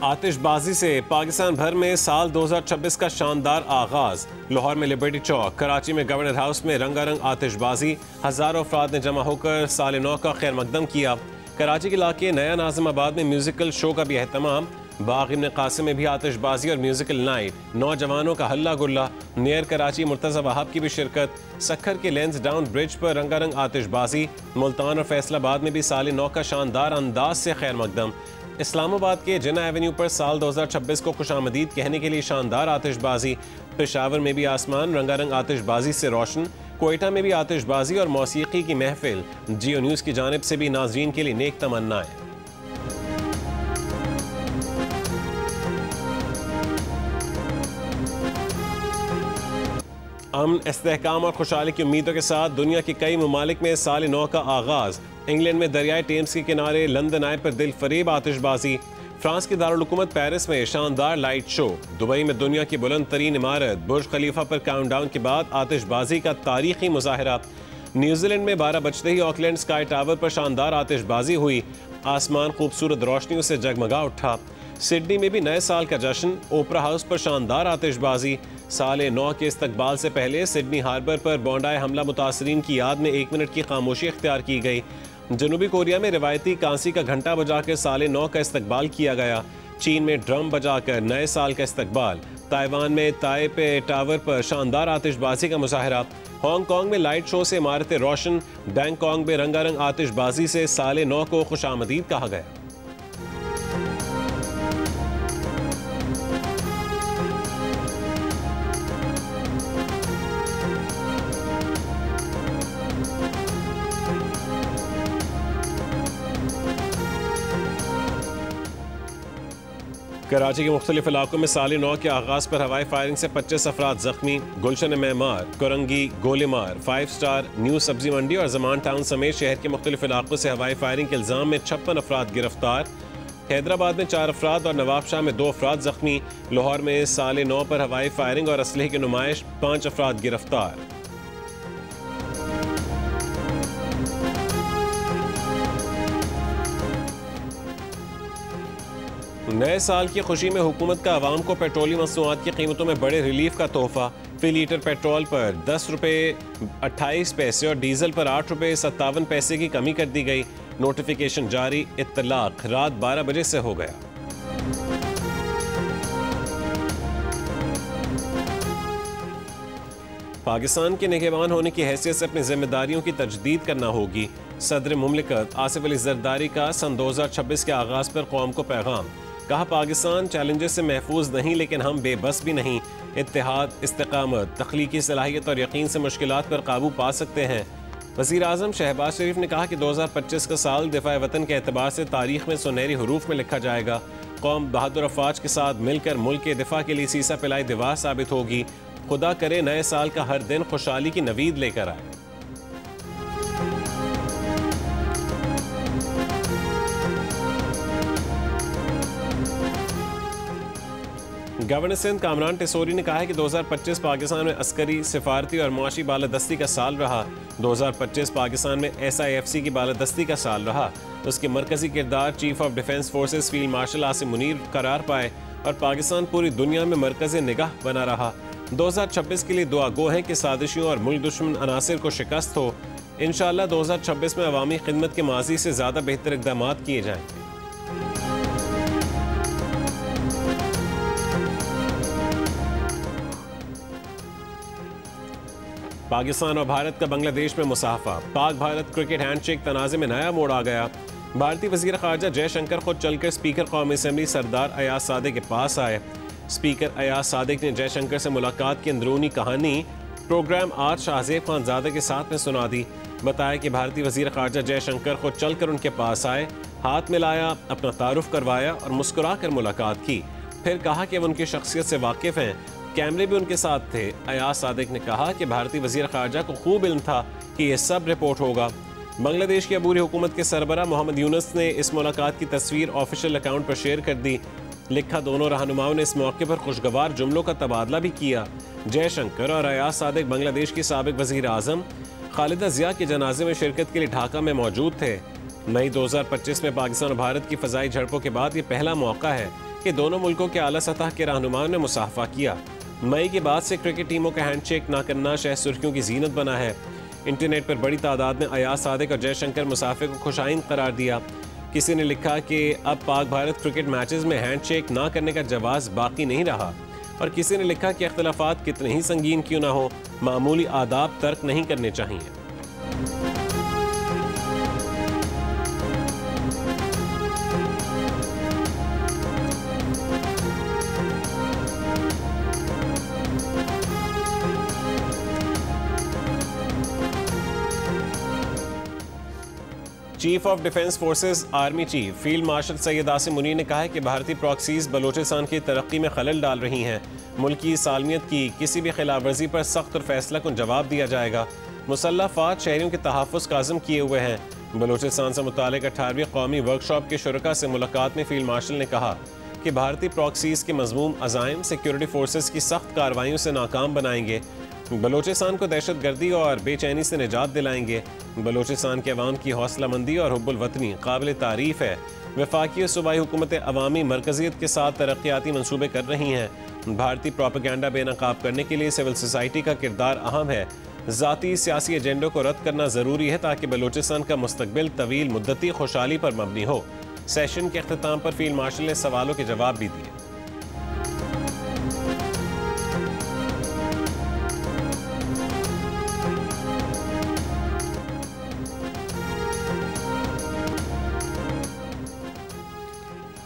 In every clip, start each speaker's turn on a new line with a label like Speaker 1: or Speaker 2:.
Speaker 1: आतिशबाजी से पाकिस्तान भर में साल 2026 का शानदार आगाज। लाहौर में लिबर्टी चौक, कराची में गवर्नर हाउस में रंगारंग आतिशबाजी। हजारों अफराद ने जमा होकर साल नौ का खैर मकदम किया। कराची के इलाके नया नाज़िमाबाद में म्यूजिकल शो का भी एहतमाम। बाग इब्न कासिम में भी आतिशबाजी और म्यूजिकल नाइट। नौजवानों का हल्ला गुल्ला। नियर कराची मुर्तज़ा वहाब की भी शिरकत। सखर के लेंस डाउन ब्रिज पर रंगारंग आतिशबाजी। मुल्तान और फैसलाबाद में भी साल नौ का शानदार अंदाज से खैर मकदम। इस्लामाबाद के जिना एवेन्यू पर साल 2026 को खुशामदीद कहने के लिए शानदार आतिशबाजी। पेशावर में भी आसमान रंगारंग आतिशबाजी से रोशन। कोयटा में भी आतिशबाजी और मौसीकी की महफिल। जियो न्यूज़ की जानिब से भी नाज़रीन के लिए नेक तमन्नाएं। अमन, इस्तेहकाम और खुशहाली की उम्मीदों के साथ दुनिया के कई ममालिक में साल नौ का आगाज। इंग्लैंड में दरियाई टेम्स के किनारे लंदन आय पर दिल फरेब आतिशबाजी। फ्रांस की दारुल हुकूमत पेरिस में शानदार लाइट शो। दुबई में दुनिया की बुलंद तरीन इमारत बुर्ज खलीफा पर काउंटडाउन के बाद आतिशबाजी का तारीखी मुजाहरा। न्यूजीलैंड में 12 बजते ही ऑकलैंड स्काई टावर पर शानदार आतिशबाजी हुई। आसमान खूबसूरत रोशनियों से जगमगा उठा। सिडनी में भी नए साल का जश्न। ओपरा हाउस पर शानदार आतिशबाजी। साल नौ के इस्तकबाल से पहले सिडनी हार्बर पर बॉन्डाई हमला मुतासरीन की याद में 1 मिनट की खामोशी इख्तियार की गई। जनूबी कोरिया में रिवायती कांसी का घंटा बजाकर साल नौ का इस्तकबाल किया गया। चीन में ड्रम बजाकर नए साल का इस्तकबाल। ताइवान में ताइपे टावर पर शानदार आतिशबाजी का मुजाहरा। हांगकांग में लाइट शो से इमारतें रोशन। बैंकॉक में रंगारंग आतिशबाजी से साल नौ को खुशामदीद कहा गया। कराची के मुख्तलिफ इलाकों में साल नौ के आगाज़ पर हवाई फायरिंग से 25 अफराद जख्मी। गुलशन मेमार, कोरंगी, गोलीमार, 5 स्टार, न्यू सब्जी मंडी और जमान टाउन समेत शहर के मुख्तलिफ इलाकों से हवाई फायरिंग के इल्ज़ाम में 56 अफराद गिरफ्तार। हैदराबाद में 4 अफराद और नवाबशाह में 2 अफराद जख्मी। लाहौर में साल नौ पर हवाई फायरिंग और असलहे की नुमाइश, 5 अफराद गिरफ्तार। नए साल की खुशी में हुकूमत का आवाम को पेट्रोलियम मसनूआत की कीमतों में बड़े रिलीफ का तोहफा। फी लीटर पेट्रोल पर 10 रुपये 28 पैसे और डीजल पर 8 रुपये 57 पैसे की कमी कर दी गई। नोटिफिकेशन जारी। इत्तलाक रात 12 बजे से हो गया। पाकिस्तान के निगहबान होने की हैसियत से अपनी जिम्मेदारियों की तजदीद करना होगी। सदर मुमलिकत आसिफ अली जरदारी का सन 2026 के आगाज़ पर कौम को पैगाम। कहा, पाकिस्तान चैलेंजेस से महफूज नहीं लेकिन हम बेबस भी नहीं। इत्तेहाद, इस्तिकामत, तख्लीकी सलाहियत और यकीन से मुश्किलात पर काबू पा सकते हैं। वज़ीर आज़म शहबाज शरीफ ने कहा कि 2025 का साल दिफा वतन के एतबार से तारीख में सुनहरी हरूफ में लिखा जाएगा। कौम बहादुर अफवाज के साथ मिलकर मुल्क के दिफा के लिए सीसा पिलाई दीवार साबित होगी। खुदा करे नए साल का हर दिन खुशहाली की नवीद लेकर आए। गवर्नर सिंध कामरान टिसोरी ने कहा है कि 2025 पाकिस्तान में अस्करी, सिफारती और मुआशी बालादस्ती का साल रहा। 2025 पाकिस्तान में SIFC की बालादस्ती का साल रहा। उसके मरकजी किरदार chief of defence forces field marshal Asim Munir करार पाए और पाकिस्तान पूरी दुनिया में मरकज़ निगाह बना रहा। 2026 के लिए दुआ गो है कि साजिशों और मुल्क दुश्मन अनासिर को शिकस्त हो। इंशाअल्लाह 2026 में अवामी खिदमत के माजी से ज़्यादा बेहतर इक़दाम किए जाएंगे। पाकिस्तान और भारत का बांग्लादेश में मुसाफा। पाक भारत क्रिकेट हैंडशेक तनाज़े में नया मोड़ आ गया। भारतीय वज़ीर ख़ारजा जयशंकर खुद चलकर स्पीकर कौमी असम्बली सरदार अयाज सादिक के पास आए। स्पीकर अयाज सादिक ने जयशंकर से मुलाकात की अंदरूनी कहानी प्रोग्राम आज शाहजेब खानजादा के साथ में सुना दी। बताया कि भारतीय वज़ीर ख़ारजा जयशंकर खुद चलकर उनके पास आए, हाथ मिलाया, अपना तारुफ करवाया और मुस्कुरा कर मुलाकात की। फिर कहा कि वो उनकी शख्सियत से वाकिफ़ हैं। कैमरे भी उनके साथ थे। अयाज सादिक ने कहा कि भारतीय वज़ीर ख़ारजा को खूब इल्म था कि यह सब रिपोर्ट होगा। बांग्लादेश की अबूरी हुकूमत के सरबरा मोहम्मद यूनुस ने इस मुलाकात की तस्वीर ऑफिशियल अकाउंट पर शेयर कर दी। लिखा, दोनों रहनुमाओं ने इस मौके पर खुशगवार जुमलों का तबादला भी किया। जयशंकर और अयाज सादिक बांग्लादेश की साबिक वज़ीर आज़म खालिदा ज़िया के जनाजे में शिरकत के लिए ढाका में मौजूद थे। मई 2025 में पाकिस्तान और भारत की फ़ज़ाई झड़पों के बाद ये पहला मौका है कि दोनों मुल्कों के आला सतह के रहनुमाओं ने मुसाफा किया। मई के बाद से क्रिकेट टीमों का हैंडशेक ना करना शह सुर्खियों की जीनत बना है। इंटरनेट पर बड़ी तादाद में अयाज सादिक और जयशंकर मुसाफिर को खुशाइन करार दिया। किसी ने लिखा कि अब पाक भारत क्रिकेट मैचेस में हैंडशेक ना करने का जवाब बाकी नहीं रहा, और किसी ने लिखा कि इख्तलाफात कितने ही संगीन क्यों ना हो, मामूली आदाब तर्क नहीं करने चाहिए। Chief of defence forces army chief field marshal Syed Asim Munir ने कहा है कि भारतीय प्रॉक्सीज बलोचिस्तान की तरक्की में खलल डाल रही हैं। मुल्क की सालमियत की किसी भी खिलाफ वर्जी पर सख्त और फैसला कुन जवाब दिया जाएगा। मुसल्लह फ़ौज शहरियों के तहफ़्फ़ुज़ का अज़्म किए हुए हैं। बलोचिस्तान से मुतालिक 18वीं कौमी वर्कशॉप के शुरका से मुलाकात में फील्ड मार्शल ने कहा कि भारतीय प्रॉक्सीज के मज़मूम अज़ाइम सिक्योरिटी फोर्सेस की सख्त कार्रवाइयों से नाकाम बनाएंगे, बलोचिस्तान को दहशत गर्दी और बेचैनी से निजात दिलाएंगे। बलोचिस्तान के अवाम की हौसला मंदी और हुब्बुल वतनी काबिल तारीफ है। वफाकी और सूबाई हुकूमतें अवामी मरकजियत के साथ तरक्याती मनसूबे कर रही हैं। भारतीय प्रोपेगेंडा बेनकाब करने के लिए सिविल सोसाइटी का किरदार अहम है। ज़ाती सियासी एजेंडों को रद्द करना ज़रूरी है ताकि बलोचिस्तान का मुस्तकबिल तवील मुद्दती खुशहाली पर मबनी हो। सेशन के अख्ताम पर फील्ड मार्शल ने सवालों के जवाब भी दिए।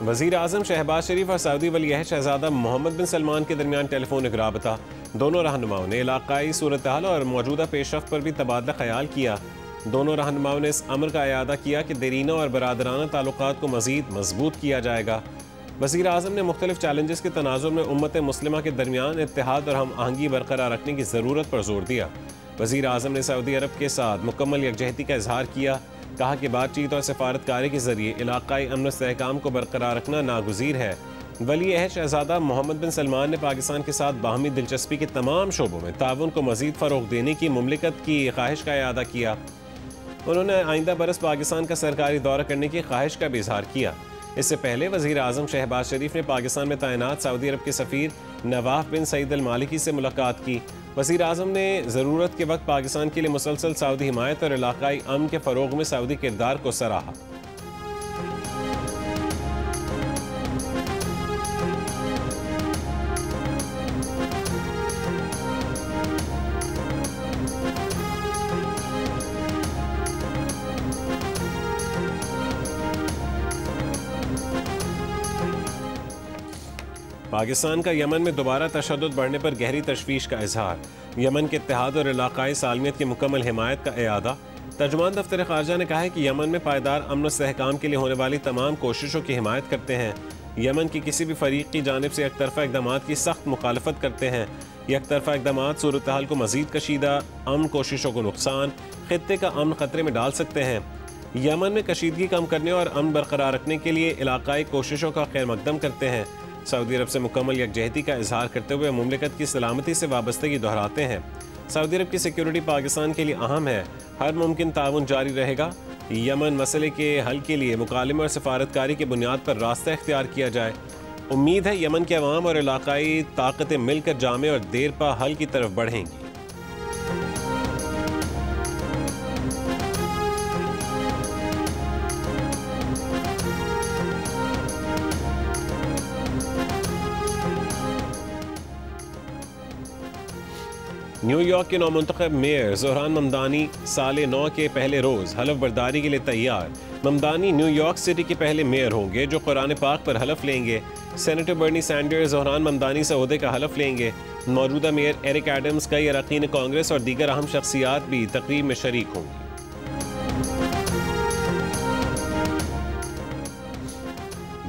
Speaker 1: वज़ीर आज़म शहबाज शरीफ और सऊदी वली अहद शहजादा मोहम्मद बिन सलमान के दरमियान टेलीफोनिक राबता। दोनों रहनुमाओं ने इलाकाई सूरत हाल और मौजूदा पेशरफ्त पर भी तबादला ख्याल किया। दोनों रहनुमाओं ने इस अमर का अयादा किया कि देरीना और बरादराना ताल्लुकात को मज़ीद मजबूत किया जाएगा। वज़ीर आज़म ने मुख्तलिफ चैलेंजेस के तनाजुर में उम्मत मुस्लिमा के दरमियान इत्तेहाद और हम आहंगी बरकरार रखने की ज़रूरत पर जोर दिया। वज़ीर आज़म ने सऊदी अरब के साथ मुकम्मल यकजहती का इजहार किया। कहा कि बातचीत और सफारतकारी के जरिए इलाकाई अमन इस्तेहकाम को बरकरार रखना नागुज़ीर है। वली अहद शहजादा मोहम्मद बिन सलमान ने पाकिस्तान के साथ बाहमी दिलचस्पी के तमाम शोबों में ताउन को मज़ीद फ़रोग़ देने की मुमलिकत की ख्वाहिश का इरादा किया। उन्होंने आइंदा बरस पाकिस्तान का सरकारी दौरा करने की ख्वाहिश का भी इजहार किया। इससे पहले वज़ीर आज़म शहबाज शरीफ ने पाकिस्तान में तैनात सऊदी अरब के सफ़ीर नवाफ बिन सईद अल मालिकी से मुलाकात की। वज़ीर आज़म ने ज़रूरत के वक्त पाकिस्तान के लिए मुसलसल सऊदी हिमायत और इलाकाई अमन के फ़रोग़ में सऊदी किरदार को सराहा। पाकिस्तान का यमन में दोबारा तशद्दुद बढ़ने पर गहरी तशवीश का इजहार। यमन के इत्तेहाद और इलाकाई सालमियत की मुकम्मल हिमायत का इरादा। तर्जुमान दफ्तर ख़ारजा ने कहा है कि यमन में पायदार अमन इस्तेहकाम के लिए होने वाली तमाम कोशिशों की हिमायत करते हैं। यमन की किसी भी फरीक की जानिब से एकतरफ़ा इक़दाम की सख्त मुखालफत करते हैं। एकतरफ़ा इक़दाम सूरत हाल को मज़ीद कशीदा, अमन कोशिशों को नुकसान, ख़ित्ते का अमन ख़तरे में डाल सकते हैं। यमन में कशीदगी कम करने और अमन बरकरार रखने के लिए इलाकाई कोशिशों का खैर मकदम करते हैं। सऊदी अरब से मुकम्मल यकजहती का इजहार करते हुए मुमलिकत की सलामती से वाबस्तगी दोहराते हैं। सऊदी अरब की सिक्योरिटी पाकिस्तान के लिए अहम है। हर मुमकिन ताउन जारी रहेगा। यमन मसले के हल के लिए मुकालमे और सफारतकारी की बुनियाद पर रास्ता इख्तियार किया जाए। उम्मीद है यमन के अवाम और इलाकाई ताकतें मिलकर जामे और देरपा हल की तरफ बढ़ेंगी। न्यूयॉर्क के नौमुंतखब मेयर ज़ोहरान ममदानी साल 9 के पहले रोज़ हलफ बर्दारी के लिए तैयार। ममदानी न्यूयॉर्क सिटी के पहले मेयर होंगे जो कुरान पाक पर हलफ लेंगे। Senator Bernie Sanders Zohran Mamdani से ओहदे का हलफ लेंगे। मौजूदा मेयर एरिक एडम्स, कई अरकान कांग्रेस और दीगर अहम शख्सियात भी तकरीब में शरीक होंगी।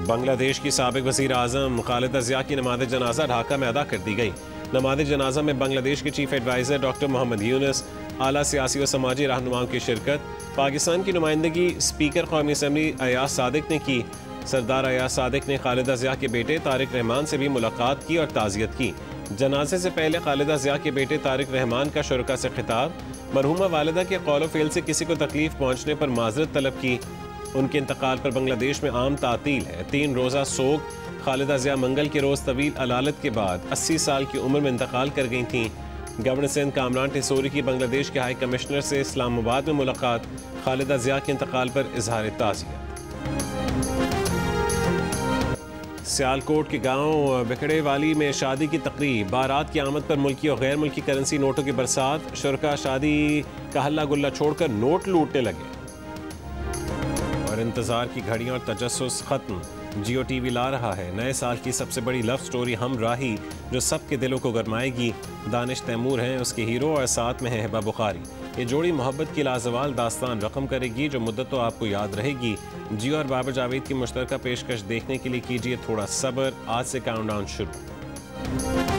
Speaker 1: बांग्लादेश की साबिक वज़ीर आज़म खालिदा ज़िया की नमाज़ जनाजा ढाका में अदा कर दी गई। नमाज़ जनाजा में बांग्लादेश के chief adviser doctor Muhammad Yunus, आला सियासी और समाजी रहनुमाओं की शिरकत। पाकिस्तान की नुमाइंदगी स्पीकर कौमी असम्बली अयाज सादिक ने की। सरदार अयाज सादिक ने खालिदा ज़िया के बेटे तारिक रहमान से भी मुलाकात की और ताज़ियत की। जनाजे से पहले खालिदा ज़िया के बेटे तारिक रहमान का शुरका से खिताब। मरहूमा वालिदा के कौल व फ़ेल से किसी को तकलीफ पहुँचने पर माजरत तलब की। उनके इंतकाल पर बांग्लादेश में आम तातील है। 3 रोज़ा सोग। खालिदा जिया मंगल के रोज़ तवील अलालत के बाद 80 साल की उम्र में इंतकाल कर गई थीं। गवर्नर सिंध कामरान टिसोरी की बांग्लादेश के हाई कमिश्नर से इस्लामाबाद में मुलाकात। खालिदा जिया के इंतकाल पर इजहार ताज़ियत। सियालकोट के गांव बिखड़े वाली में शादी की तकरीब। बारात की आमद पर मुल्की और गैर मुल्की करेंसी नोटों की बरसात। शुरका शादी का हल्ला गुल्ला छोड़कर नोट लूटने लगे। और इंतजार की घड़ियां और तजस्सुस खत्म। जियो टीवी ला रहा है नए साल की सबसे बड़ी लव स्टोरी हम राही, जो सबके दिलों को गरमाएगी। दानिश तैमूर हैं उसके हीरो और साथ में है हिबा बुखारी। ये जोड़ी मोहब्बत की लाजवाल दास्तान रकम करेगी जो मुद्दत तो आपको याद रहेगी। जियो और बाबर जावेद की मुश्तरका पेशकश देखने के लिए कीजिए थोड़ा सब्र। आज से काउंटडाउन शुरू।